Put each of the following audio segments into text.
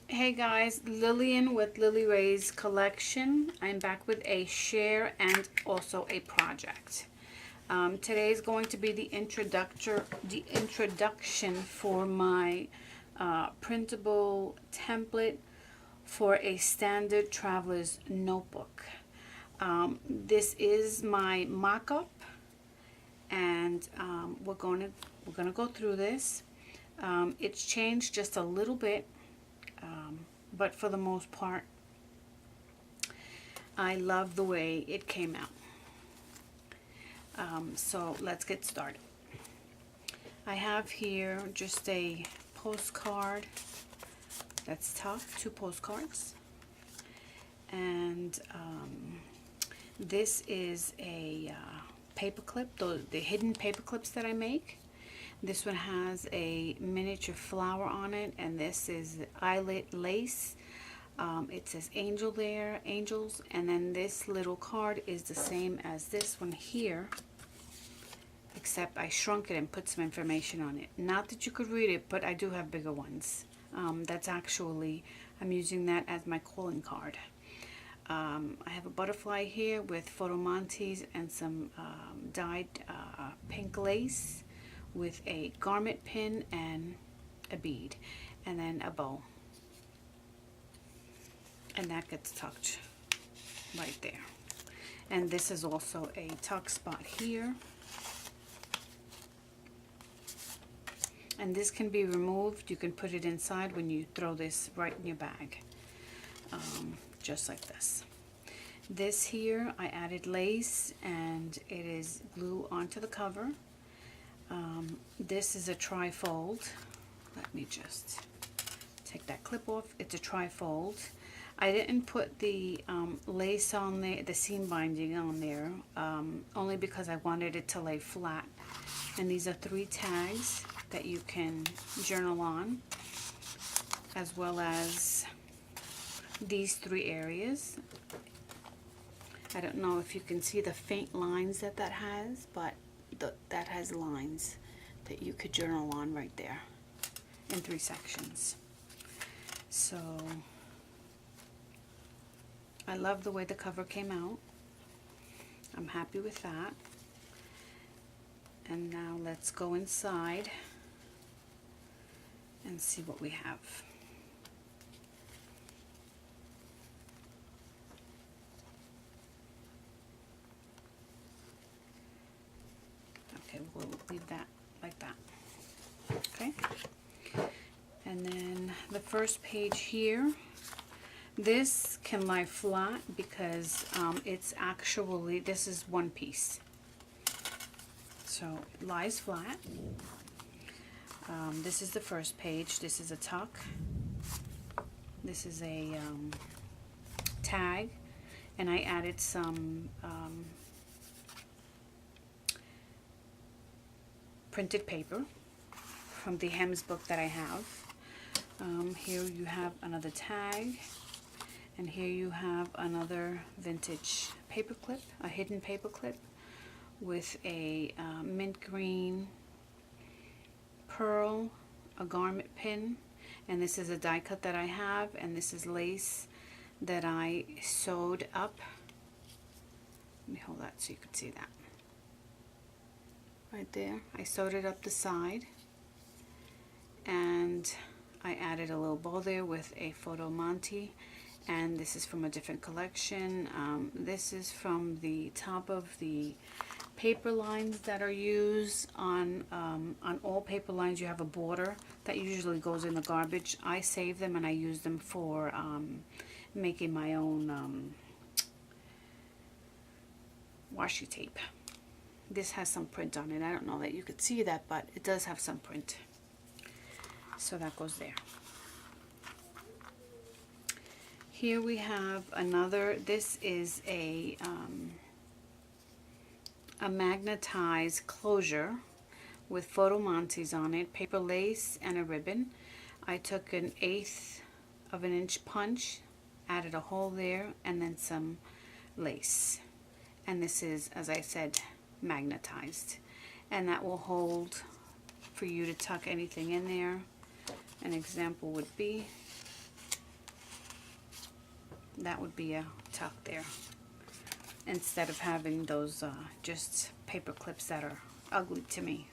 Hey guys, Lillian with Lily Ray's collection. I'm back with a share and also a project. Today is going to be the introduction for my printable template for a standard traveler's notebook. This is my mock-up, and we're gonna go through this. It's changed just a little bit. But for the most part, I love the way it came out. So let's get started. I have here just a postcard that's tough, 2 postcards. And this is a paper clip, the hidden paper clips that I make. This one has a miniature flower on it, and this is eyelet lace. It says angel there, angels, and then this little card is the same as this one here, except I shrunk it and put some information on it. Not that you could read it, but I do have bigger ones. That's actually, I'm using that as my calling card. I have a butterfly here with photomontes and some dyed pink lace, with a garment pin and a bead, and then a bow, and that gets tucked right there. And this is also a tuck spot here, and this can be removed. You can put it inside when you throw this right in your bag, just like this. This here, I added lace, and it is glue onto the cover. This is a tri-fold. Let me just take that clip off. It's a tri-fold. I didn't put the lace on there, the seam binding on there, only because I wanted it to lay flat. And these are 3 tags that you can journal on, as well as these 3 areas. I don't know if you can see the faint lines that has, but that has lines that you could journal on right there in 3 sections. So I love the way the cover came out. I'm happy with that. And now let's go inside and see what we have. Okay, we'll leave that like that. Okay. And then the first page here, this can lie flat because it's actually, this is one piece. So it lies flat. This is the first page. This is a tuck. This is a tag. And I added some printed paper from the Hems book that I have. Here you have another tag, and here you have another vintage paper clip, a hidden paper clip with a mint green pearl, a garment pin, and this is a die cut that I have, and this is lace that I sewed up. Let me hold that so you can see that. Right there, I sewed it up the side, and I added a little bow there with a photomonte, and this is from a different collection. This is from the top of the paper lines that are used on all paper lines. You have a border that usually goes in the garbage. I save them and I use them for making my own washi tape. This has some print on it. I don't know that you could see that, but it does have some print. So that goes there. Here we have another, this is a magnetized closure with photomontes on it, paper lace, and a ribbon. I took an 1/8 of an inch punch, added a hole there, and then some lace. And this is, as I said, magnetized, and that will hold for you to tuck anything in there. An example would be that would be a tuck there, instead of having those just paper clips that are ugly to me.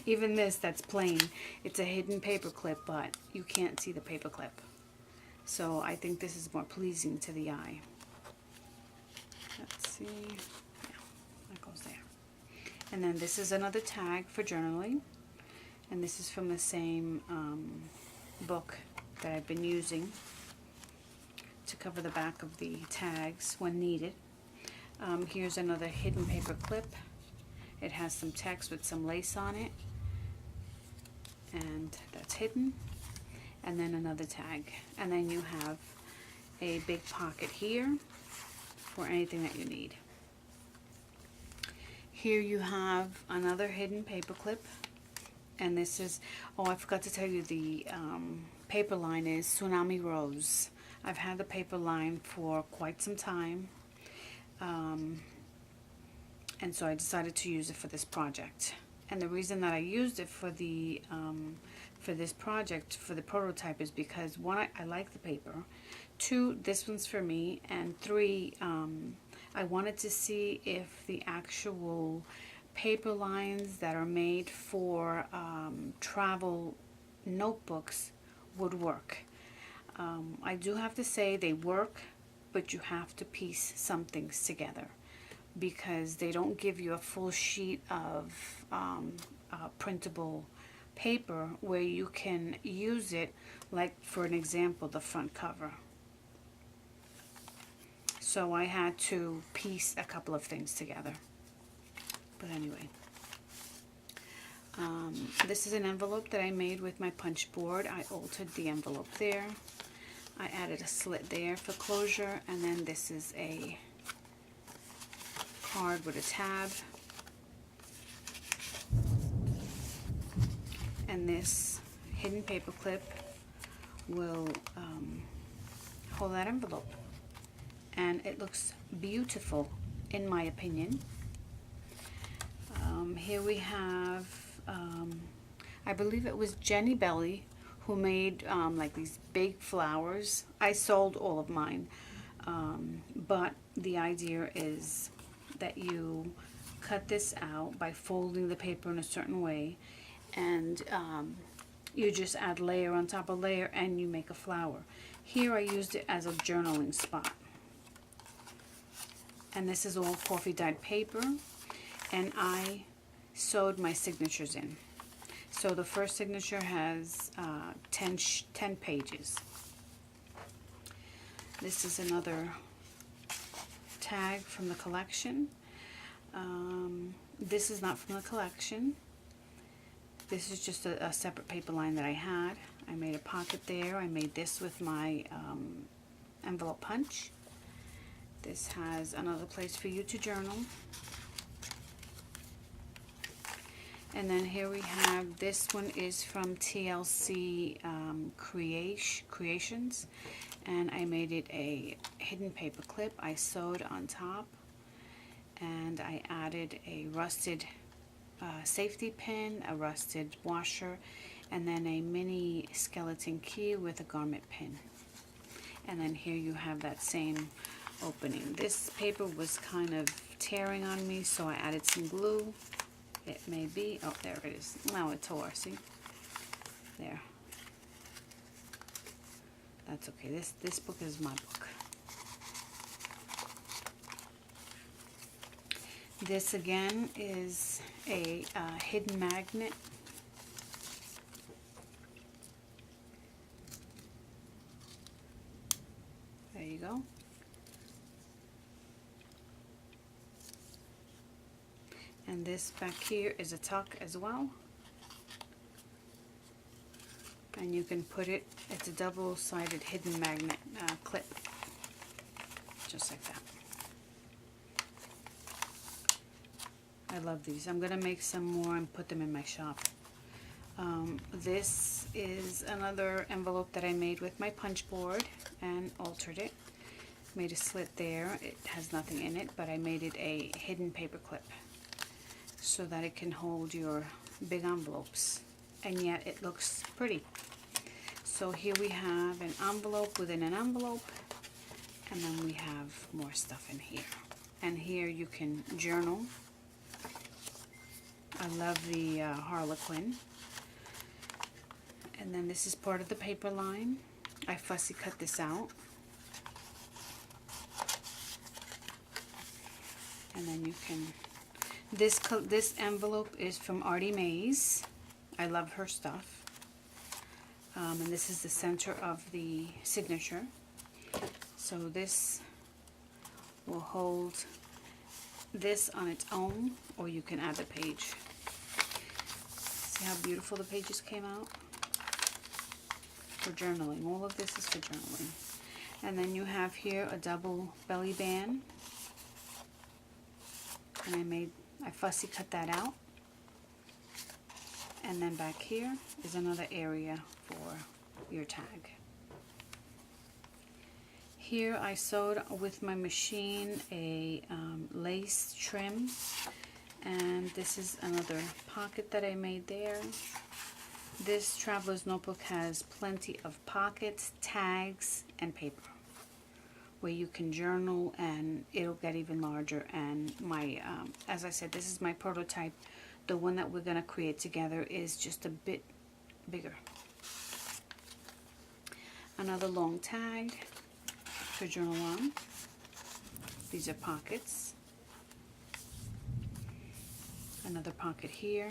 Even this that's plain, it's a hidden paper clip, but you can't see the paper clip. So I think this is more pleasing to the eye. Let's see. Yeah, that goes there. And then this is another tag for journaling. And this is from the same book that I've been using to cover the back of the tags when needed. Here's another hidden paper clip. It has some text with some lace on it, and that's hidden. And then another tag. And then you have a big pocket here for anything that you need. Here you have another hidden paper clip. And this is, oh, I forgot to tell you, the paper line is Tsunami Rose. I've had the paper line for quite some time. And so I decided to use it for this project. And the reason that I used it for the for this project, for the prototype, is because one, I like the paper. Two, this one's for me. And three, I wanted to see if the actual paper lines that are made for travel notebooks would work. I do have to say they work, but you have to piece some things together, because they don't give you a full sheet of printable paper where you can use it, like for an example, the front cover. So I had to piece a couple of things together. But anyway, this is an envelope that I made with my punch board. I altered the envelope there. I added a slit there for closure, and then this is a card with a tab. And this hidden paper clip will hold that envelope. And it looks beautiful, in my opinion. Here we have, I believe it was Jenny Belly who made like these big flowers. I sold all of mine, but the idea is that you cut this out by folding the paper in a certain way, and you just add layer on top of layer and you make a flower. Here I used it as a journaling spot. And this is all coffee dyed paper, and I sewed my signatures in. So the first signature has 10 pages. This is another tag from the collection. This is not from the collection. This is just a separate paper line that I had. I made a pocket there. I made this with my envelope punch. This has another place for you to journal. And then here we have, this one is from TLC Creations, and I made it a hidden paper clip. I sewed on top, and I added a rusted safety pin, a rusted washer, and then a mini skeleton key with a garment pin. And then here you have that same opening. This paper was kind of tearing on me, so I added some glue. It may be, oh, there it is. Now it tore, see? There. That's okay. This book is my book. This again is a hidden magnet. There you go. And this back here is a tuck as well. And you can put it, it's a double-sided hidden magnet clip. Just like that. I love these. I'm going to make some more and put them in my shop. This is another envelope that I made with my punch board and altered it. Made a slit there. It has nothing in it, but I made it a hidden paper clip, so that it can hold your big envelopes, and yet it looks pretty. So here we have an envelope within an envelope, And then we have more stuff in here. And here you can journal. I love the Harlequin. And then this is part of the paper line. I fussy cut this out. And then you can, this envelope is from Artie Mays. I love her stuff. And this is the center of the signature. So this will hold this on its own, or you can add the page. See how beautiful the pages came out? For journaling. All of this is for journaling. And then you have here a double belly band. And I fussy cut that out. And then back here is another area for your tag. Here I sewed with my machine a lace trim, and this is another pocket that I made there. This traveler's notebook has plenty of pockets, tags, and paper where you can journal, and it'll get even larger. And my, as I said, this is my prototype. The one that we're gonna create together is just a bit bigger. Another long tag to journal on. These are pockets. Another pocket here.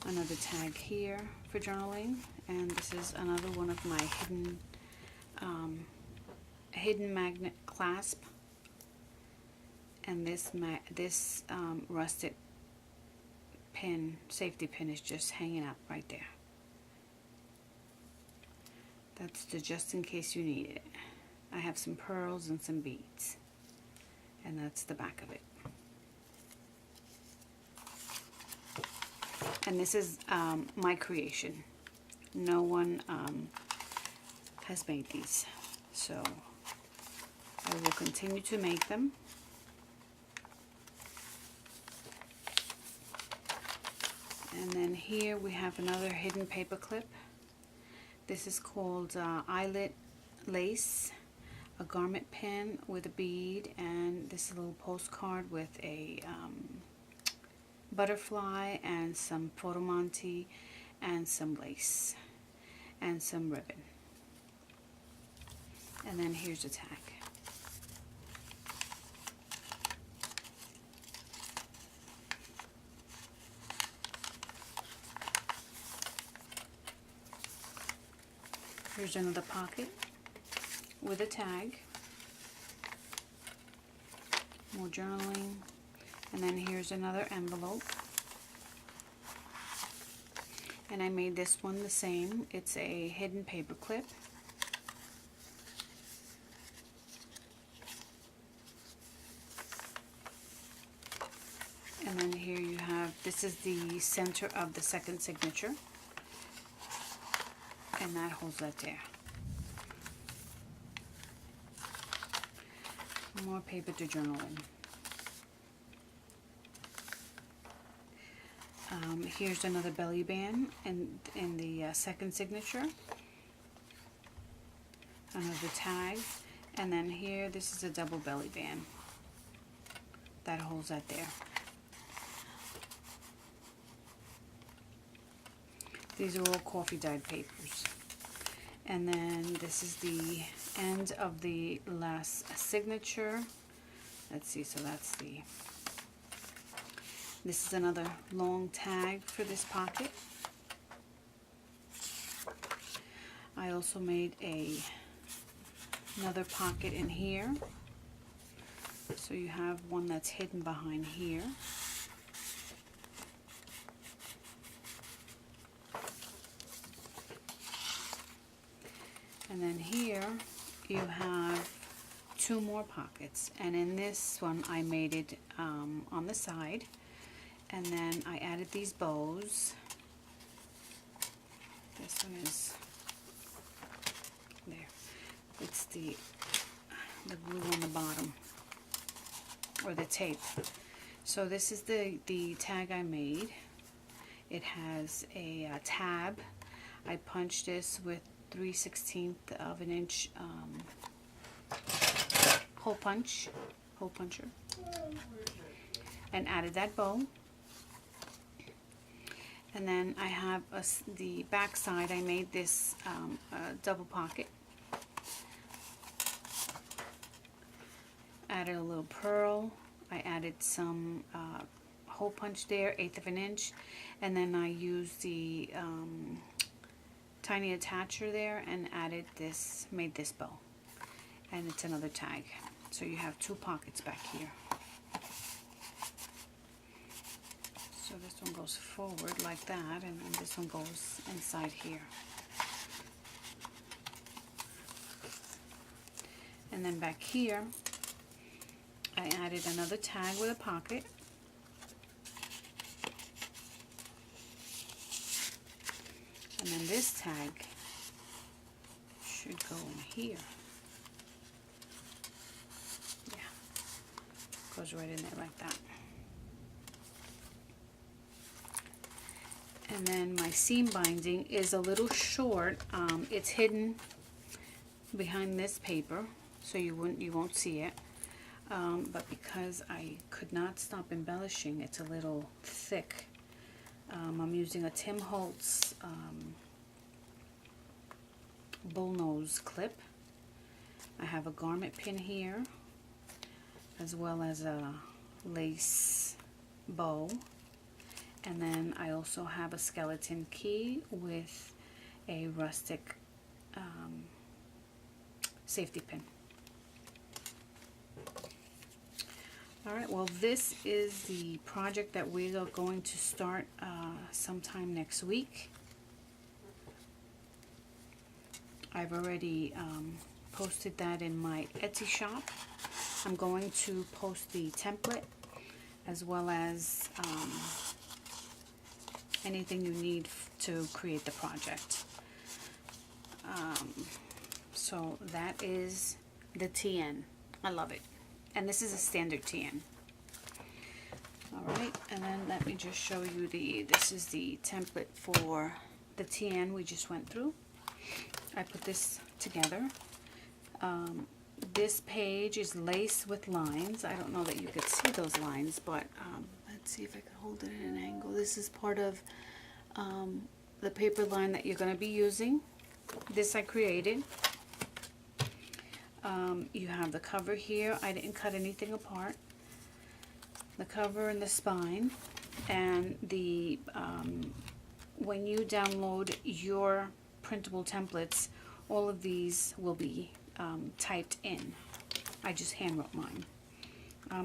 Another tag here for journaling. And this is another one of my hidden magnet clasp. And this rusted pin, safety pin, is just hanging up right there. That's the just in case you need it. I have some pearls and some beads, and that's the back of it. And this is my creation. No one has made these, so I will continue to make them. And then here we have another hidden paper clip. This is called Eyelet Lace, a garment pin with a bead, and this is a little postcard with a butterfly and some photomonty and some lace and some ribbon. And then here's a tag. Here's another pocket with a tag. More journaling. And then here's another envelope. And I made this one the same. It's a hidden paper clip. And then here you have, this is the center of the second signature. And that holds that there. More paper to journal in. Here's another belly band in the second signature. Another tag. And then here, this is a double belly band. That holds that there. These are all coffee dyed papers. And then this is the end of the last signature. Let's see, so that's the, this is another long tag for this pocket. I also made another pocket in here. So you have one that's hidden behind here. And then here you have two more pockets, and in this one I made it on the side, and then I added these bows. This one is there. It's the glue on the bottom, or the tape. So this is the tag I made. It has a tab. I punched this with 3/16 of an inch hole puncher, and added that bow. And then I have the back side. I made this double pocket. Added a little pearl. I added some hole punch there, 1/8 of an inch, and then I used the tiny attacher there and added this, made this bow, and it's another tag. So you have 2 pockets back here. So this one goes forward like that, and then this one goes inside here. And then back here, I added another tag with a pocket. And then this tag should go in here. Yeah, goes right in there like that. And then my seam binding is a little short. It's hidden behind this paper, so you won't see it. But because I could not stop embellishing, it's a little thick. I'm using a Tim Holtz bullnose clip. I have a garment pin here, as well as a lace bow. And then I also have a skeleton key with a rustic safety pin. Alright, well, this is the project that we are going to start sometime next week. I've already posted that in my Etsy shop. I'm going to post the template as well as anything you need to create the project. So that is the TN. I love it. And this is a standard TN. Alright, and then let me just show you this is the template for the TN we just went through. I put this together. This page is laced with lines. I don't know that you could see those lines, but let's see if I can hold it at an angle. This is part of the paper line that you're going to be using. This I created. You have the cover here. I didn't cut anything apart. The cover and the spine, and the when you download your printable templates, all of these will be typed in. I just hand wrote mine.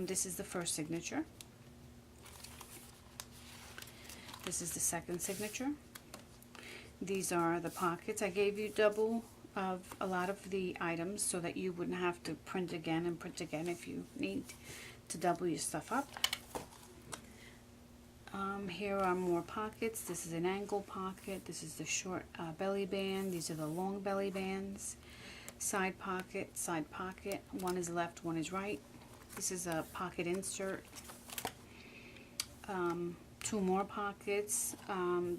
This is the first signature. This is the second signature. These are the pockets. I gave you double of a lot of the items so that you wouldn't have to print again and print again if you need to double your stuff up. Here are more pockets. This is an angle pocket. This is the short belly band. These are the long belly bands. Side pocket, side pocket. One is left, one is right. This is a pocket insert. 2 more pockets.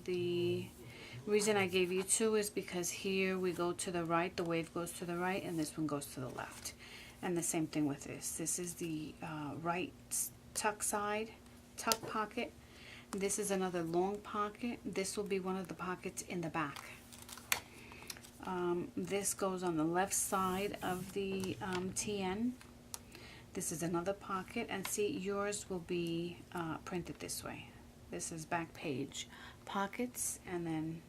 The reason I gave you 2 is because here we go to the right, the wave goes to the right, and this one goes to the left. And the same thing with this. This is the right tuck side, tuck pocket. This is another long pocket. This will be one of the pockets in the back. This goes on the left side of the TN. This is another pocket, and see, yours will be printed this way. This is back page pockets, and then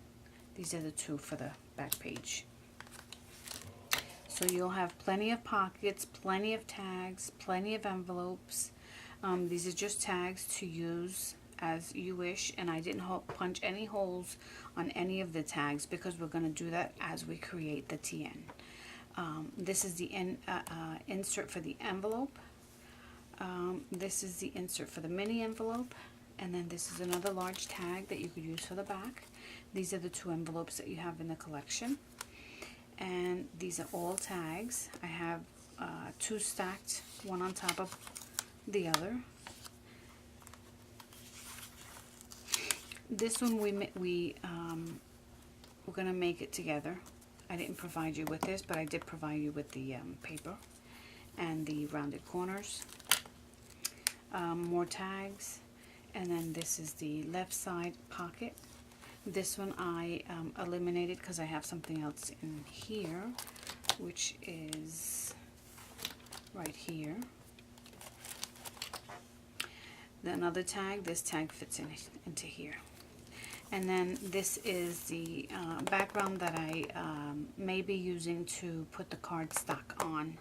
these are the 2 for the back page. So you'll have plenty of pockets, plenty of tags, plenty of envelopes. These are just tags to use as you wish, and I didn't punch any holes on any of the tags because we're going to do that as we create the TN. This is the insert for the envelope. This is the insert for the mini envelope, and then this is another large tag that you could use for the back. These are the 2 envelopes that you have in the collection, and these are all tags. I have 2 stacked, one on top of the other. This one we're gonna make it together. I didn't provide you with this, but I did provide you with the paper. and the rounded corners. More tags, and then this is the left side pocket. This one I eliminated because I have something else in here, which is right here. Then another tag, this tag fits into here. And then this is the background that I may be using to put the cardstock on,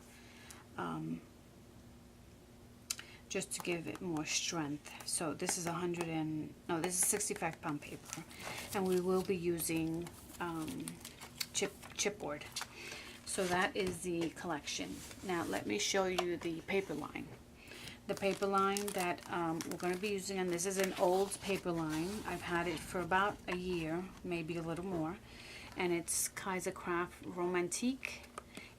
just to give it more strength. So this is this is 65-pound paper, and we will be using chipboard. So that is the collection. Now let me show you the paper line. The paper line that we're going to be using, and this is an old paper line. I've had it for about a year, maybe a little more, and it's Kaiser Craft Romantique.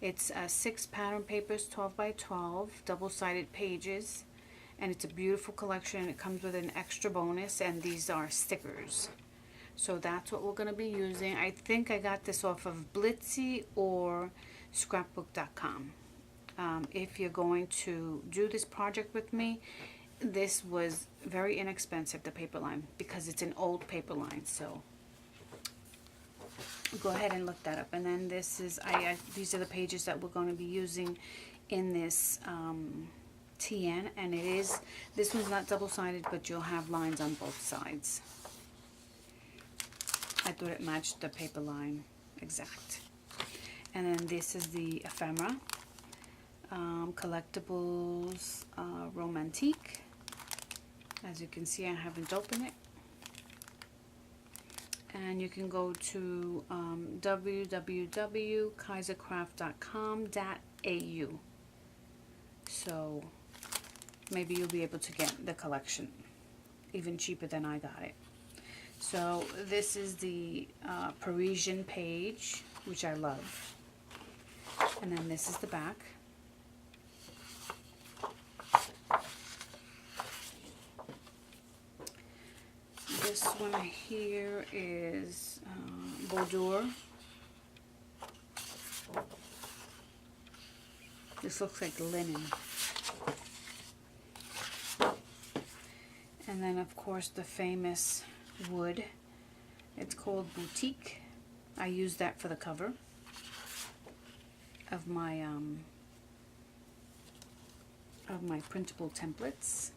It's 6 pattern papers, 12 by 12, double-sided pages, and it's a beautiful collection. It comes with an extra bonus, and these are stickers. So that's what we're going to be using. I think I got this off of Blitsy or scrapbook.com. If you're going to do this project with me, this was very inexpensive, the paper line, because it's an old paper line. So go ahead and look that up. And then this is these are the pages that we're going to be using in this TN, and this one's not double-sided, but you'll have lines on both sides. I thought it matched the paper line exact. And then this is the ephemera. Collectibles Romantique. As you can see, I haven't opened it. And you can go to www.kaisercraft.com.au. So maybe you'll be able to get the collection even cheaper than I got it. So this is the Parisian page, which I love. And then this is the back. This one here is Boudoir. This looks like linen. And then of course the famous wood. It's called Boutique. I use that for the cover of my printable templates.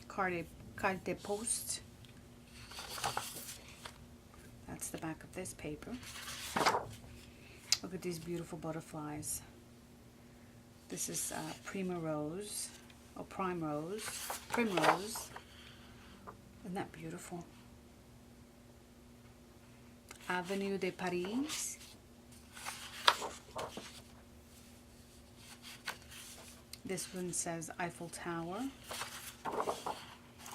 Carte de poste. That's the back of this paper. Look at these beautiful butterflies. This is Primrose. Isn't that beautiful? Avenue de Paris. This one says Eiffel Tower.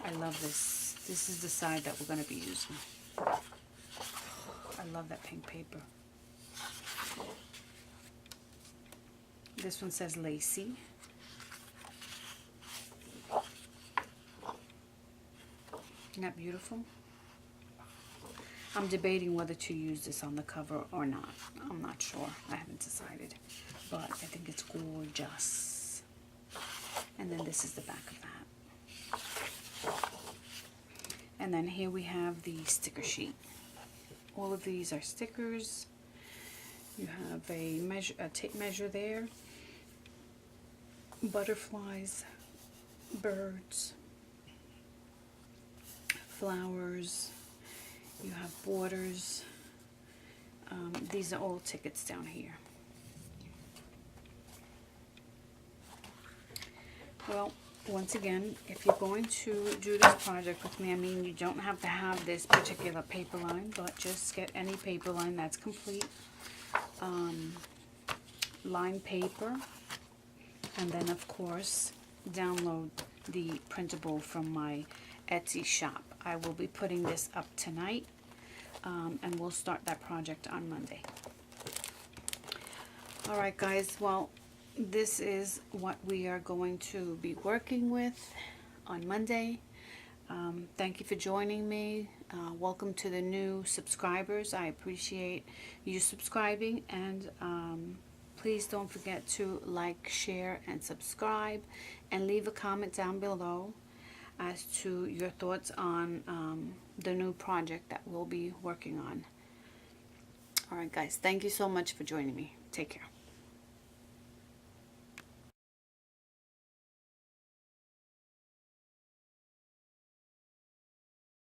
I love this. This is the side that we're going to be using. I love that pink paper. This one says Lacy. Isn't that beautiful? I'm debating whether to use this on the cover or not. I'm not sure. I haven't decided. But I think it's gorgeous. And then this is the back of that. And then here we have the sticker sheet. All of these are stickers. You have a tape measure there. Butterflies, birds, flowers. You have borders. These are all tickets down here. Well, once again, if you're going to do this project with me, I mean, you don't have to have this particular paper line, but just get any paper line that's complete. Lined paper, and then of course download the printable from my Etsy shop. I will be putting this up tonight, and we'll start that project on Monday. Alright guys, well, this is what we are going to be working with on Monday. Thank you for joining me. Welcome to the new subscribers. I appreciate you subscribing, and please don't forget to like, share, and subscribe, and leave a comment down below as to your thoughts on the new project that we'll be working on. Alright guys, thank you so much for joining me. Take care.